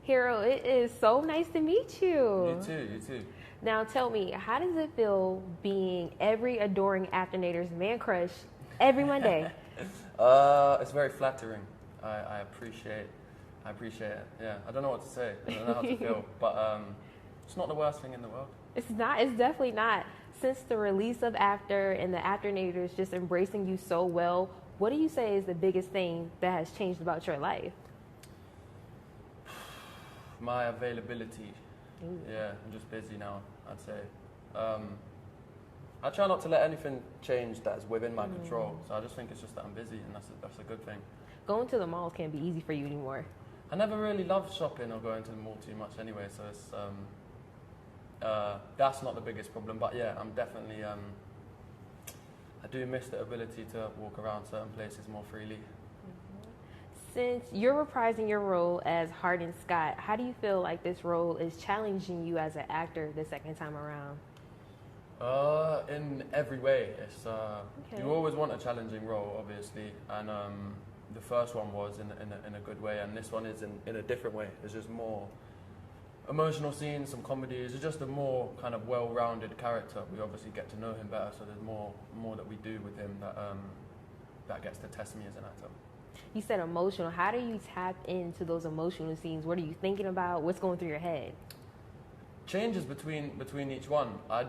Hero, it is so nice to meet you. You too, you too. Now tell me, how does it feel being every adoring Afternator's man crush every Monday? It's very flattering. I appreciate it. Yeah, I don't know what to say. I don't know how to feel, but it's not the worst thing in the world. It's not. It's definitely not. Since the release of After and the Afternators just embracing you so well, what do you say is the biggest thing that has changed about your life? My availability. Ooh. Yeah, I'm just busy now, I'd say. I try not to let anything change that's within my control. So I just think it's just that I'm busy, and that's a good thing. Going to the malls can't be easy for you anymore. I never really loved shopping or going to the mall too much anyway, so it's that's not the biggest problem. But yeah, I'm definitely I do miss the ability to walk around certain places more freely. Since you're reprising your role as Hardin Scott, how do you feel like this role is challenging you as an actor the second time around? In every way, it's Okay. you always want a challenging role, obviously, and the first one was in a good way, and this one is in a different way. There's just more emotional scenes, some comedies. It's just a more kind of well-rounded character. We obviously get to know him better, so there's more that we do with him that gets to test me as an actor. You said emotional. How do you tap into those emotional scenes? What are you thinking about? What's going through your head? Changes between each one. I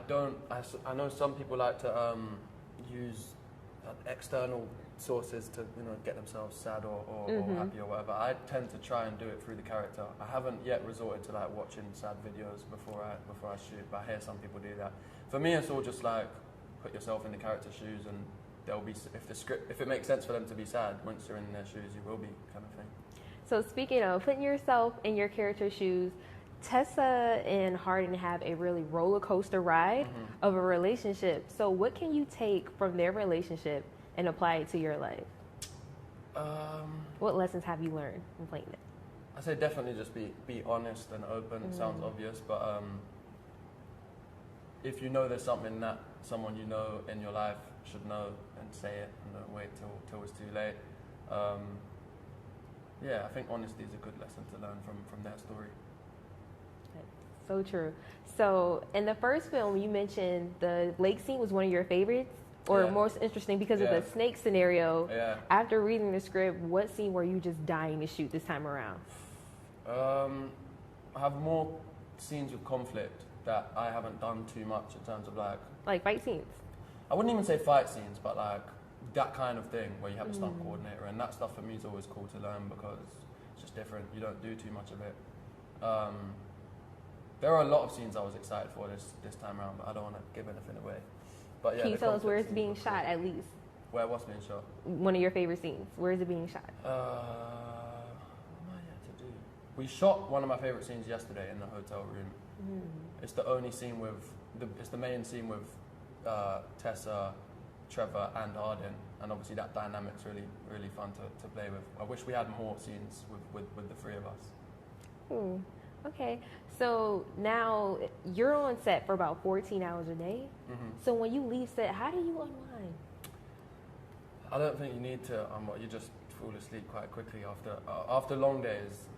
know some people like to use external sources to get themselves sad or happy or whatever. I tend to try and do it through the character. I haven't yet resorted to like watching sad videos before I shoot, but I hear some people do that. For me, it's all just like put yourself in the character's shoes, and they'll be, if it makes sense for them to be sad, once you're in their shoes, you will be, kind of thing. So speaking of putting yourself in your character's shoes, Tessa and Hardin have a really roller coaster ride of a relationship. So what can you take from their relationship and apply it to your life? What lessons have you learned from playing it? I say definitely just be honest and open. It sounds obvious, but if you know there's something that someone you know in your life should know, and say it, and don't wait till it's too late. Yeah, I think honesty is a good lesson to learn from their story. So true. So in the first film, you mentioned the lake scene was one of your favorites, or most interesting because of the snake scenario. Yeah. After reading the script, what scene were you just dying to shoot this time around? I have more scenes with conflict that I haven't done too much in terms of like fight scenes. I wouldn't even say fight scenes, but like that kind of thing where you have a stunt coordinator, and that stuff for me is always cool to learn because it's just different. You don't do too much of it. There are a lot of scenes I was excited for this time around, but I don't want to give anything away. But yeah, Can you tell us where it's being shot at least? Where what's being shot? One of your favorite scenes. Where is it being shot? What am I yet to do? We shot one of my favorite scenes yesterday in the hotel room. It's the only scene it's the main scene with Tessa, Trevor, and Hardin, and obviously that dynamic's really fun to play with. I wish we had more scenes with the three of us. Okay, so now you're on set for about 14 hours a day. So when you leave set, how do you unwind? I don't think you need to. You just fall asleep quite quickly after long days.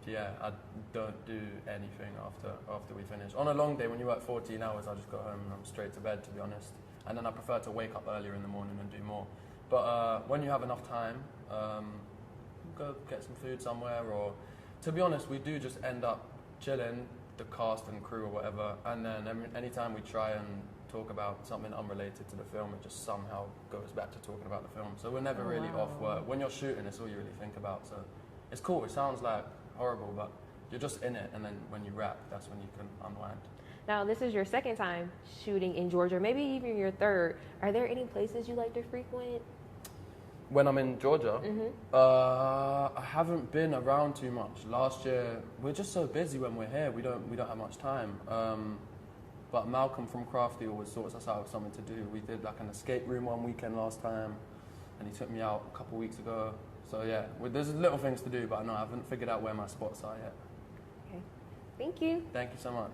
Yeah, I don't do anything after we finish. On a long day, when you work 14 hours, I just go home and I'm straight to bed, to be honest. And then I prefer to wake up earlier in the morning and do more. But when you have enough time, go get some food somewhere, or to be honest, we do just end up chilling, the cast and crew or whatever, and then anytime we try and talk about something unrelated to the film, it just somehow goes back to talking about the film. So we're never really off work. When you're shooting, it's all you really think about. So it's cool. It sounds like horrible, but you're just in it, and then when you wrap, that's when you can unwind. Now, this is your second time shooting in Georgia, maybe even your third. Are there any places you like to frequent? When I'm in Georgia, I haven't been around too much. Last year, we're just so busy when we're here. We don't have much time. But Malcolm from Crafty always sorts us out with something to do. We did like an escape room one weekend last time, and he took me out a couple weeks ago. So yeah, there's little things to do, but no, I haven't figured out where my spots are yet. Okay. Thank you. Thank you so much.